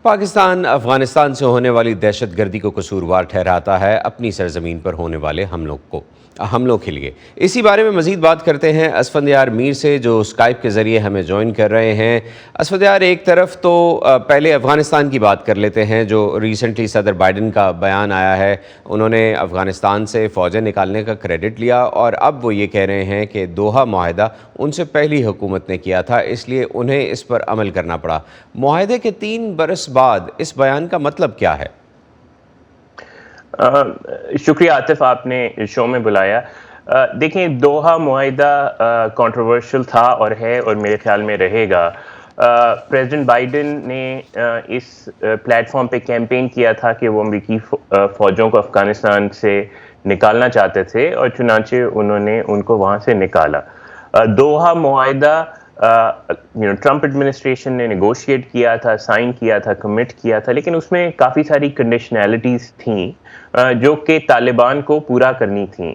پاکستان افغانستان سے ہونے والی دہشت گردی کو قصوروار ٹھہراتا ہے اپنی سرزمین پر ہونے والے حملوں کے لیے۔ اسی بارے میں مزید بات کرتے ہیں اسفندیار میر سے، جو اسکائپ کے ذریعے ہمیں جوائن کر رہے ہیں۔ اسفندیار، ایک طرف تو پہلے افغانستان کی بات کر لیتے ہیں، جو ریسنٹلی صدر بائیڈن کا بیان آیا ہے۔ انہوں نے افغانستان سے فوجیں نکالنے کا کریڈٹ لیا اور اب وہ یہ کہہ رہے ہیں کہ دوحہ معاہدہ ان سے پہلی حکومت نے کیا تھا، اس لیے انہیں اس پر عمل کرنا پڑا۔ معاہدے کے 3 برس بعد اس بیان کا مطلب کیا ہے؟ شکریہ عاطف، آپ نے شو میں بلایا۔ دیکھیں، دوحہ معاہدہ کنٹروورشل تھا اور ہے، اور میرے خیال میں رہے گا۔ پریزیڈنٹ بائیڈن نے اس پلیٹ فارم پہ کیمپین کیا تھا کہ وہ امریکی فوجوں کو افغانستان سے نکالنا چاہتے تھے، اور چنانچہ انہوں نے ان کو وہاں سے نکالا۔ دوحہ معاہدہ ٹرمپ ایڈمنسٹریشن نے نیگوشیٹ کیا تھا، سائن کیا تھا، کمٹ کیا تھا، لیکن اس میں کافی ساری کنڈیشنالٹیز تھیں جو کہ طالبان کو پورا کرنی تھیں۔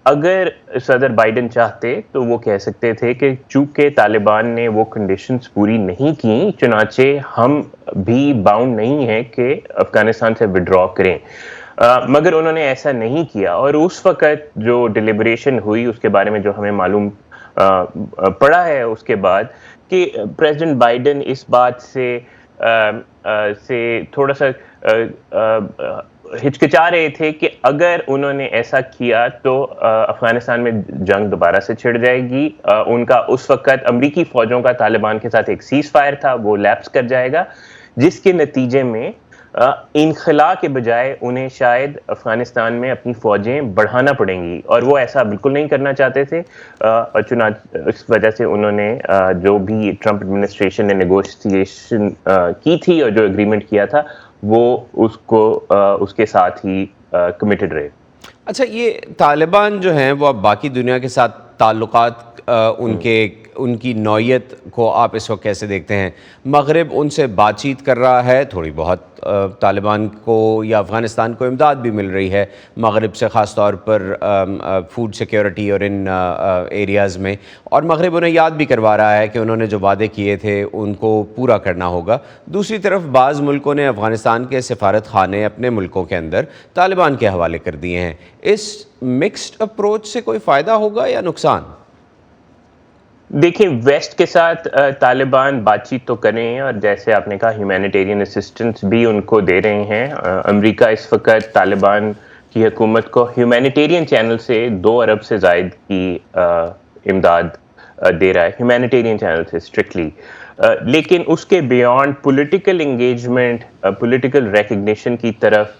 اگر صدر بائیڈن چاہتے تو وہ کہہ سکتے تھے کہ چونکہ طالبان نے وہ کنڈیشنز پوری نہیں کیں، چنانچہ ہم بھی باؤنڈ نہیں ہیں کہ افغانستان سے وڈرا کریں۔ مگر انہوں نے ایسا نہیں کیا، اور اس وقت جو ڈیلیبریشن ہوئی اس کے بارے میں جو ہمیں معلوم پڑا ہے اس کے بعد، کہ پریزیڈنٹ بائیڈن اس بات سے تھوڑا سا ہچکچا رہے تھے کہ اگر انہوں نے ایسا کیا تو افغانستان میں جنگ دوبارہ سے چھڑ جائے گی۔ ان کا اس وقت امریکی فوجوں کا طالبان کے ساتھ ایک سیز فائر تھا، وہ لیپس کر جائے گا، جس کے نتیجے میں انخلا کے بجائے انہیں شاید افغانستان میں اپنی فوجیں بڑھانا پڑیں گی، اور وہ ایسا بالکل نہیں کرنا چاہتے تھے۔ چنانچہ اس وجہ سے انہوں نے جو بھی ٹرمپ ایڈمنسٹریشن نے نیگوشیشن کی تھی اور جو اگریمنٹ کیا تھا، وہ اس کے ساتھ ہی کمیٹڈ رہے۔ اچھا، یہ طالبان جو ہیں وہ اب باقی دنیا کے ساتھ تعلقات ان کی نوعیت کو آپ اس وقت کیسے دیکھتے ہیں؟ مغرب ان سے بات چیت کر رہا ہے، تھوڑی بہت طالبان کو یا افغانستان کو امداد بھی مل رہی ہے مغرب سے، خاص طور پر فوڈ سیکیورٹی اور ان ایریاز میں، اور مغرب انہیں یاد بھی کروا رہا ہے کہ انہوں نے جو وعدے کیے تھے ان کو پورا کرنا ہوگا۔ دوسری طرف بعض ملکوں نے افغانستان کے سفارت خانے اپنے ملکوں کے اندر طالبان کے حوالے کر دیے ہیں۔ اس مکسڈ اپروچ سے کوئی فائدہ ہوگا یا نقصان؟ دیکھیں، ویسٹ کے ساتھ طالبان بات چیت تو کر رہے ہیں، اور جیسے آپ نے کہا ہیومینیٹیرین اسسٹنس بھی ان کو دے رہے ہیں۔ امریکہ اس وقت طالبان کی حکومت کو ہیومینیٹیرین چینل سے 2 ارب سے زائد کی امداد دے رہا ہے، ہیومینیٹیرین چینل سے اسٹرکٹلی۔ لیکن اس کے beyond political engagement, political recognition کی طرف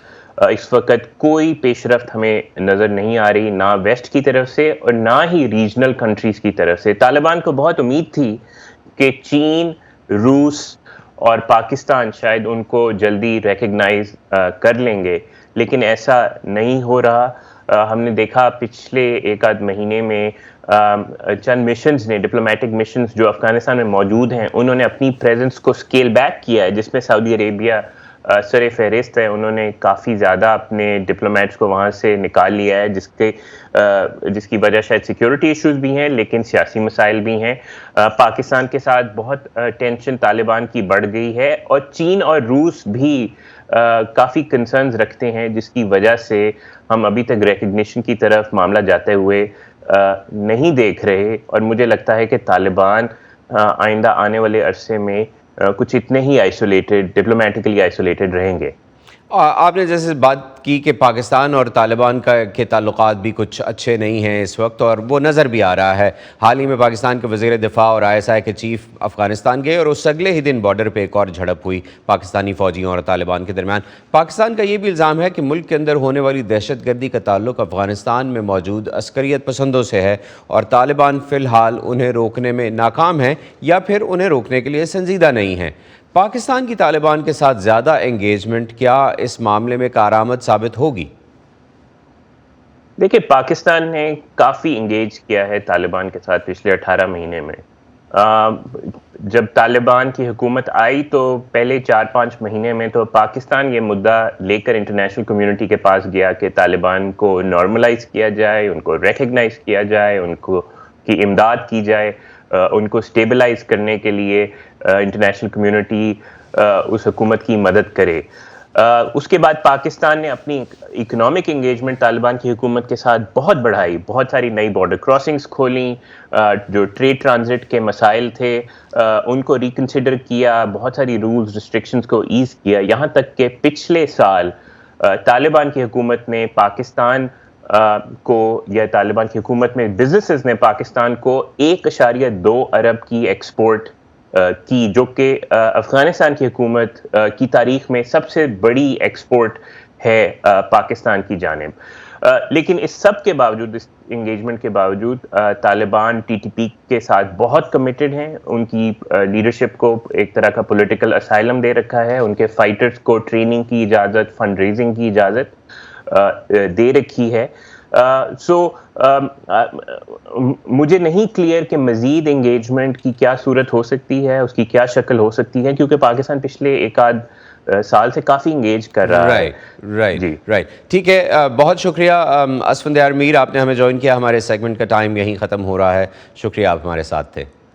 اس وقت کوئی پیش رفت ہمیں نظر نہیں آ رہی، نہ ویسٹ کی طرف سے اور نہ ہی ریجنل کنٹریز کی طرف سے۔ طالبان کو بہت امید تھی کہ چین، روس اور پاکستان شاید ان کو جلدی ریکگنائز کر لیں گے، لیکن ایسا نہیں ہو رہا۔ ہم نے دیکھا پچھلے 1 مہینے میں چند مشنز نے، ڈپلومیٹک مشنز جو افغانستان میں موجود ہیں، انہوں نے اپنی پریزنس کو سکیل بیک کیا ہے، جس میں سعودی عربیہ سر فہرست ہے۔ انہوں نے کافی زیادہ اپنے ڈپلومیٹس کو وہاں سے نکال لیا ہے، جس کی وجہ شاید سیکیورٹی ایشوز بھی ہیں، لیکن سیاسی مسائل بھی ہیں۔ پاکستان کے ساتھ بہت ٹینشن طالبان کی بڑھ گئی ہے، اور چین اور روس بھی کافی کنسرنز رکھتے ہیں، جس کی وجہ سے ہم ابھی تک ریکگنیشن کی طرف معاملہ جاتے ہوئے نہیں دیکھ رہے، اور مجھے لگتا ہے کہ طالبان آئندہ آنے والے عرصے میں کچھ اتنے ہی آئسولیٹڈ، ڈپلومیٹکلی آئسولیٹڈ رہیں گے۔ آپ نے جیسے بات کی کہ پاکستان اور طالبان کے تعلقات بھی کچھ اچھے نہیں ہیں اس وقت، اور وہ نظر بھی آ رہا ہے۔ حال ہی میں پاکستان کے وزیر دفاع اور ISI کے چیف افغانستان گئے، اور اس اگلے ہی دن بارڈر پہ ایک اور جھڑپ ہوئی پاکستانی فوجیوں اور طالبان کے درمیان۔ پاکستان کا یہ بھی الزام ہے کہ ملک کے اندر ہونے والی دہشت گردی کا تعلق افغانستان میں موجود عسکریت پسندوں سے ہے، اور طالبان فی الحال انہیں روکنے میں ناکام ہیں یا پھر انہیں روکنے کے لیے سنجیدہ نہیں ہیں۔ پاکستان کی طالبان کے ساتھ زیادہ انگیجمنٹ کیا اس معاملے میں کارآمد ثابت ہوگی؟ دیکھیں، پاکستان نے کافی انگیج کیا ہے طالبان کے ساتھ پچھلے 18 مہینے میں۔ جب طالبان کی حکومت آئی تو پہلے 4-5 مہینے میں تو پاکستان یہ مدعا لے کر انٹرنیشنل کمیونٹی کے پاس گیا کہ طالبان کو نارملائز کیا جائے، ان کو ریکگنائز کیا جائے، ان کی امداد کی جائے، ان کو سٹیبلائز کرنے کے لیے انٹرنیشنل کمیونٹی اس حکومت کی مدد کرے. اس کے بعد پاکستان نے اپنی اکنامک انگیجمنٹ طالبان کی حکومت کے ساتھ بہت بڑھائی, بہت ساری نئی بارڈر کراسنگز کھولیں, جو ٹریڈ ٹرانزٹ کے مسائل تھے ان کو ریکنسیڈر کیا, بہت ساری رولز ریسٹرکشنز کو ایز کیا, یہاں تک کہ پچھلے سال طالبان کی حکومت نے پاکستان کو, یا طالبان کی حکومت میں بزنسز نے پاکستان کو 1.2 ارب کی ایکسپورٹ کی, جو کہ افغانستان کی حکومت کی تاریخ میں سب سے بڑی ایکسپورٹ ہے پاکستان کی جانب. لیکن اس سب کے باوجود, اس انگیجمنٹ کے باوجود, طالبان ٹی ٹی پی کے ساتھ بہت کمیٹڈ ہیں. ان کی لیڈرشپ کو ایک طرح کا پولیٹیکل اسائلم دے رکھا ہے, ان کے فائٹرز کو ٹریننگ کی اجازت, فنڈ ریزنگ کی اجازت دے رکھی ہے. مجھے نہیں کلیئر کہ مزید انگیجمنٹ کی کیا صورت ہو سکتی ہے, اس کی کیا شکل ہو سکتی ہے, کیونکہ پاکستان پچھلے ایک آدھ سال سے کافی انگیج کر رہا ہے. رائٹ. ٹھیک ہے, بہت شکریہ اسفندیار میر, آپ نے ہمیں جوائن کیا. ہمارے سیگمنٹ کا ٹائم یہیں ختم ہو رہا ہے. شکریہ, آپ ہمارے ساتھ تھے.